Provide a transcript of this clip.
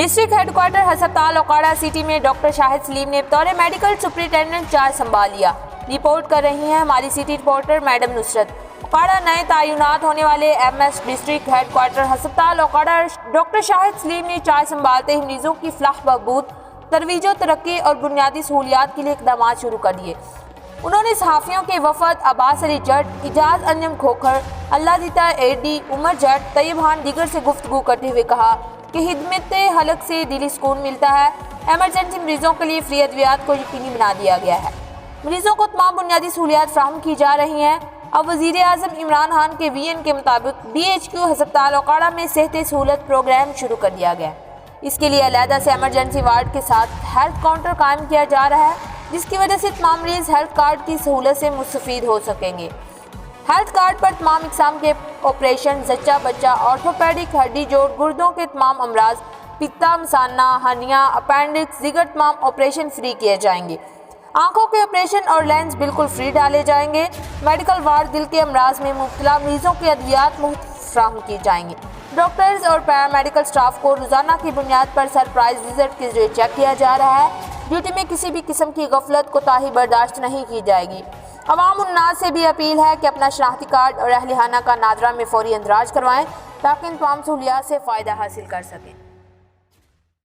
District headquarter हस्पताल Okara city में doctor Shahid Salim ने बतौर मेडिकल सुपरिटेंडेंट चार्ज संभाल लिया। रिपोर्ट कर रही हैं हमारी city reporter madam Nusrat. Okara नए तैनात होने वाले एमएस डिस्ट्रिक्ट हेडक्वार्टर हस्पताल ओकाड़ा डॉक्टर शाहिद सलीम ने चार्ज संभालते ही मरीजों की फलाह बहबूद, तरवीज तरक्की और बुनियादी सहूलियात के लिए इकदाम शुरू कर दिए। उन्होंने सहाफ़ियों के वफद अब्बास अली जट, इजाज़ अंजम खोखर, अल्लाह दीता एडी, उमर जट, तैयब खान दीगर से गुफ्तगू करते हुए कहा कि खिदमत हलक से दिली सुकून मिलता है। एमरजेंसी मरीजों के लिए फ्री अद्वियात को यकीनी बना दिया गया है। मरीजों को तमाम बुनियादी सहूलियात फराहम की जा रही हैं। अब वज़ीर आज़म इमरान खान के वीएन के मुताबिक BHQ हस्पताल ओकाड़ा में सेहत सहूलत प्रोग्राम शुरू कर दिया गया। इसके लिए अलहदा से एमरजेंसी वार्ड के साथ हेल्थ काउंटर कायम किया जा रहा है, जिसकी वजह से तमाम मरीज हेल्थ कार्ड की सहूलत से मुस्तफ़ीद हो सकेंगे। हेल्थ कार्ड पर तमाम इकसाम के ऑपरेशन, जच्चा बच्चा, ऑर्थोपेडिक, हड्डी जोड़, गुर्दों के तमाम अमराज, पित्ता, मसाना, हनिया, अपेंडिक्स, दीगर तमाम ऑपरेशन फ्री किए जाएंगे। आंखों के ऑपरेशन और लेंस बिल्कुल फ्री डाले जाएंगे। मेडिकल वार्ड दिल के अमराज में मुब्तला मरीजों की अद्वियात मुफ्त फराहम की जाएंगी। डॉक्टर्स और पैरामेडिकल स्टाफ को रोजाना की बुनियाद पर सरप्राइज विजिट के जरिए चेक किया जा रहा है। ड्यूटी में किसी भी किस्म की गफलत कोताही बर्दाश्त नहीं की जाएगी। अवाम उन्नास से भी अपील है कि अपना शनाख्ती कार्ड और अहलियाना का नादरा में फौरी इंदराज करवाएं ताकि इन तमाम सहूलियात से फ़ायदा हासिल कर सकें।